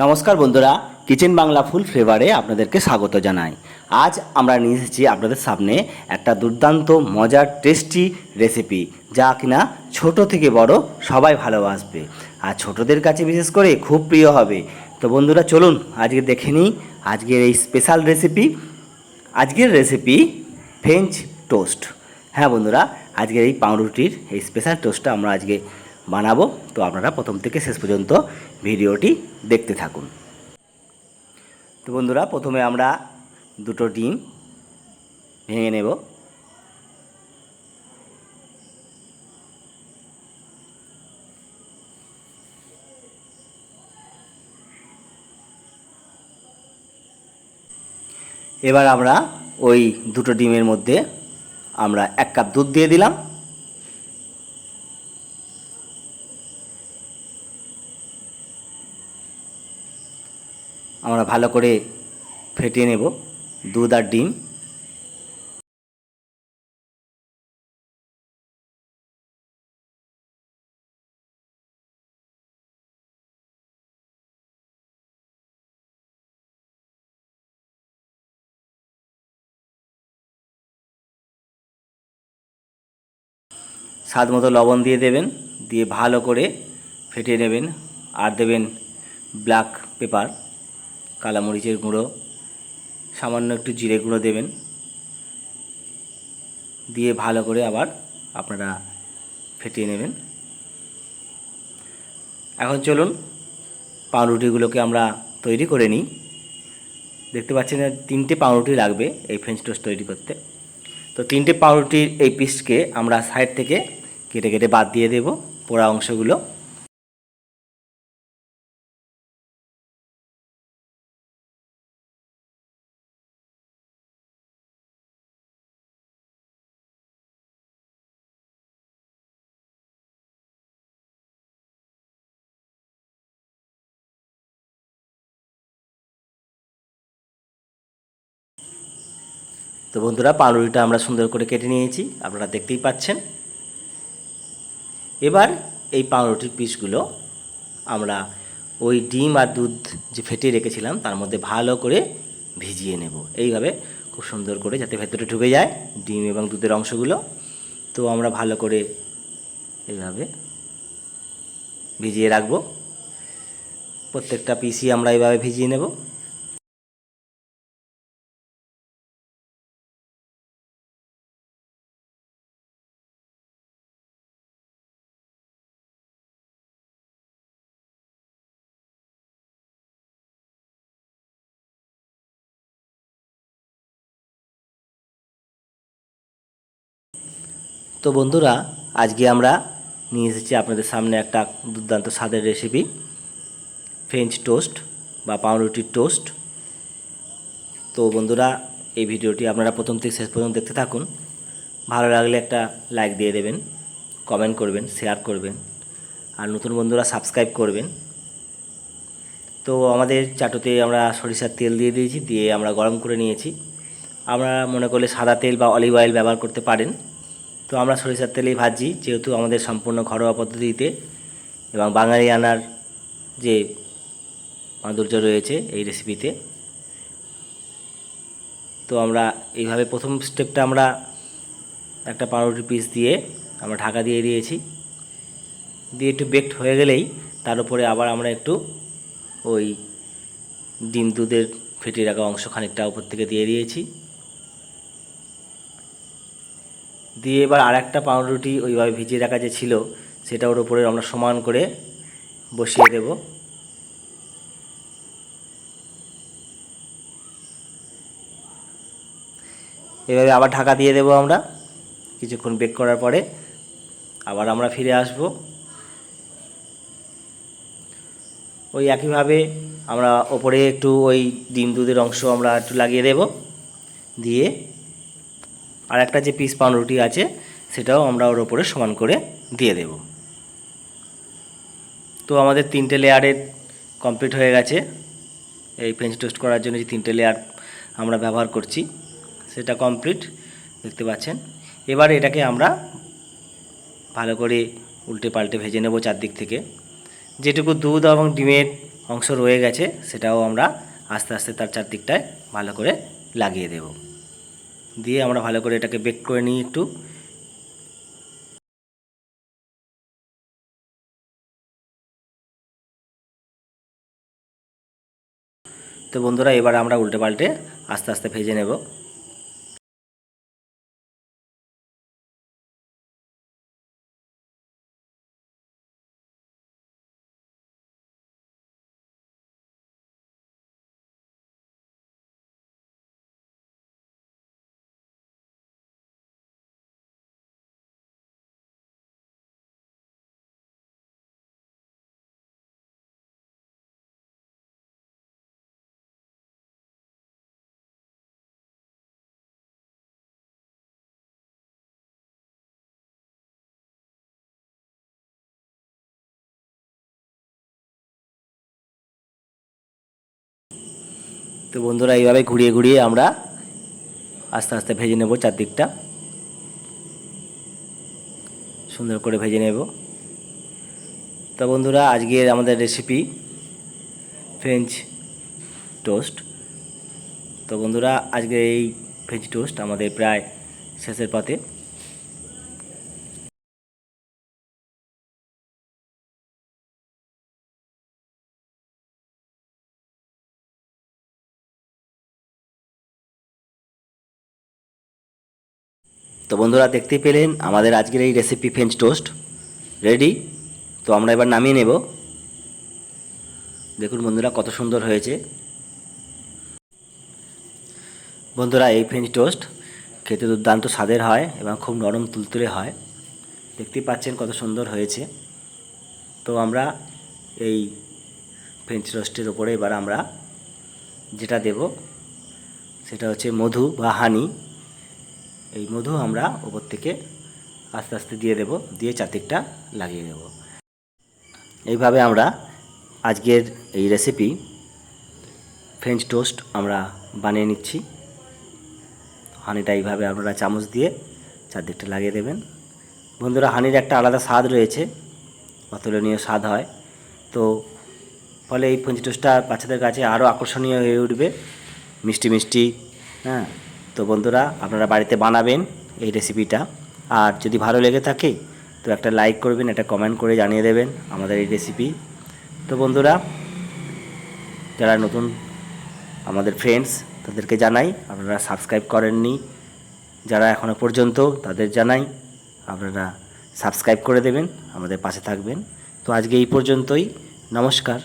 নমস্কার বন্ধুরা, কিচেন বাংলা ফুল ফ্লেভারে আপনাদেরকে স্বাগত জানাই। আজ আমরা নিয়ে এসেছি আপনাদের সামনে একটা দুর্দান্ত মজার টেস্টি রেসিপি, যা কিনা ছোট থেকে বড় সবাই ভালোবাসবে, আর ছোটদের কাছে বিশেষ করে খুব প্রিয় হবে। তো বন্ধুরা চলুন আজকে দেখে নিই আজকের এই স্পেশাল রেসিপি। আজকের রেসিপি ফ্রেঞ্চ টোস্ট। হ্যাঁ বন্ধুরা, আজকের এই পাউরুটির এই স্পেশাল টোস্টটা আমরা আজকে বানাবো। তো আপনারা প্রথম থেকে শেষ পর্যন্ত ভিডিওটি দেখতে থাকুন। তো বন্ধুরা, প্রথমে আমরা দুটো ডিম ভেঙে নেব। এবার আমরা ওই দুটো ডিমের মধ্যে আমরা 1 কাপ দুধ দিয়ে দিলাম। আমরা ভালো করে ফেটিয়ে নেব দুধ আর ডিম। স্বাদ মতো লবণ দিয়ে দেবেন, দিয়ে ভালো করে ফেটিয়ে নেবেন। আর দেবেন ব্ল্যাক পেপার, কালা মরিচের গুঁড়ো, সামান্য একটু জিরে গুঁড়ো দেবেন। দিয়ে ভালো করে আবার আপনারা ফেটিয়ে নেবেন। এখন চলুন পাউরুটিগুলোকে আমরা তৈরি করে নিই। দেখতে পাচ্ছেন 3টে পাউরুটি লাগবে এই ফ্রেঞ্চ টোস্ট তৈরি করতে। তো 3টে পাউরুটির এই পিসকে আমরা সাইড থেকে কেটে কেটে বাদ দিয়ে দেব পোড়া অংশগুলো। তো বন্ধুরা, পাউরুটিটা আমরা সুন্দর করে কেটে নিয়েছি, আপনারা দেখতেই পাচ্ছেন। এবার এই পাউরুটির পিসগুলো আমরা ওই ডিম আর দুধ যে ফেটিয়ে রেখেছিলাম তার মধ্যে ভালো করে ভিজিয়ে নেব, এইভাবে খুব সুন্দর করে, যাতে ভেতরে ঢুকে যায় ডিম এবং দুধের অংশগুলো। তো আমরা ভালো করে এইভাবে ভিজিয়ে রাখবো। প্রত্যেকটা পিসই আমরা এইভাবে ভিজিয়ে নেব। তো বন্ধুরা, আজকে আমরা নিয়ে এসেছি আপনাদের সামনে একটা দুর্দান্ত স্বাদের রেসিপি, ফ্রেঞ্চ টোস্ট বা পাউরুটির টোস্ট। তো বন্ধুরা, এই ভিডিওটি আপনারা প্রথম থেকে শেষ পর্যন্ত দেখতে থাকুন। ভালো লাগলে একটা লাইক দিয়ে দেবেন, কমেন্ট করবেন, শেয়ার করবেন, আর নতুন বন্ধুরা সাবস্ক্রাইব করবেন। তো আমাদের চাটুতে আমরা সরিষার তেল দিয়ে দিয়েছি, দিয়ে আমরা গরম করে নিয়েছি। আমরা মনে করলে সাদা তেল বা অলিভ অয়েল ব্যবহার করতে পারেন। তো আমরা সরিষার তেলেই ভাজি, যেহেতু আমাদের সম্পূর্ণ ঘরোয়া পদ্ধতিতে এবং বাঙালি আনার যে মাধুর্য রয়েছে এই রেসিপিতে। তো আমরা এইভাবে প্রথম স্টেপটা আমরা একটা পাউরুটি পিস দিয়ে আমরা ঢাকা দিয়ে দিয়েছি। দিয়ে একটু বেকড হয়ে গেলেই তার উপরে আবার আমরা একটু ওই ডিম দুধের ফেটিয়ে রাখা অংশ খানিকটা উপর থেকে দিয়ে দিয়েছি। দিয়ে এবার আরেকটা পাউরুটি ওইভাবে ভিজিয়ে রাখা যে ছিল সেটা ওর উপরে আমরা সমান করে বসিয়ে দেব। এভাবে আবার ঢাকা দিয়ে দেব আমরা। কিছুক্ষণ বেক করার পরে আবার আমরা ফিরে আসব। ওই একইভাবে আমরা ওপরে একটু ওই ডিম দুধের অংশ আমরা একটু লাগিয়ে দেব। দিয়ে আর একটা যে পিস পাউরুটি আছে সেটাও আমরা ওর ওপরে সমান করে দিয়ে দেব। তো আমাদের 3টে লেয়ারের কমপ্লিট হয়ে গেছে। এই ফ্রেঞ্চ টোস্ট করার জন্য যে 3টে লেয়ার আমরা ব্যবহার করছি সেটা কমপ্লিট, দেখতে পাচ্ছেন। এবার এটাকে আমরা ভালো করে উল্টে পাল্টে ভেজে নেব চারদিক থেকে। যেটুকু দুধ এবং ডিমের অংশ রয়ে গেছে সেটাও আমরা আস্তে আস্তে তার চারদিকটায় ভালো করে লাগিয়ে দেব। দিয়ে আমরা ভালো করে এটাকে বেক করে নিই একটু। তো বন্ধুরা এবার আমরা উল্টে পাল্টে আস্তে আস্তে ভেজে নেব। তো বন্ধুরা এইভাবে ঘুরিয়ে ঘুরিয়ে আমরা আস্তে আস্তে ভেজে নেব, চারদিকটা সুন্দর করে ভেজে নেব। তো বন্ধুরা আজকের আমাদের রেসিপি ফ্রেঞ্চ টোস্ট। তো বন্ধুরা আজকে এই ফ্রেঞ্চ টোস্ট আমাদের প্রায় শেষের পথে। তো বন্ধুরা দেখতেই পেলেন আমাদের আজকের এই রেসিপি ফ্রেঞ্চ টোস্ট রেডি। তো আমরা এবার নামিয়ে নেব। দেখুন বন্ধুরা কত সুন্দর হয়েছে। বন্ধুরা এই ফ্রেঞ্চ টোস্ট খেতে দুর্দান্ত স্বাদের হয় এবং খুব নরম তুলতুলে হয়। দেখতেই পাচ্ছেন কত সুন্দর হয়েছে। তো আমরা এই ফ্রেঞ্চ টোস্টের ওপরে এবার আমরা যেটা দেব সেটা হচ্ছে মধু বা হানি। এই মধু আমরা ওপর থেকে আস্তে আস্তে দিয়ে দেব, দিয়ে চারদিকটা লাগিয়ে দেব। এইভাবে আমরা আজকের এই রেসিপি ফ্রেঞ্চ টোস্ট আমরা বানিয়ে নিচ্ছি। হানিটা এইভাবে আপনারা চামচ দিয়ে চারদিকটা লাগিয়ে দেবেন। বন্ধুরা হানির একটা আলাদা স্বাদ রয়েছে, অতুলনীয় স্বাদ হয়। তো ফলে এই ফ্রেঞ্চ টোস্টটা বাচ্চাদের কাছে আরও আকর্ষণীয় হয়ে উঠবে, মিষ্টি মিষ্টি। হ্যাঁ, তো বন্ধুরা আপনারা বাড়িতে বানাবেন এই রেসিপিটা। আর যদি ভালো লেগে থাকে তো একটা লাইক করবেন, একটা কমেন্ট করে জানিয়ে দেবেন আমাদের এই রেসিপি। তো বন্ধুরা যারা নতুন আমাদের ফ্রেন্ডস তাদেরকে জানাই আপনারা সাবস্ক্রাইব করেননি যারা এখনও পর্যন্ত, তাদের জানাই আপনারা সাবস্ক্রাইব করে দেবেন, আমাদের পাশে থাকবেন। তো আজকে এই পর্যন্তই, নমস্কার।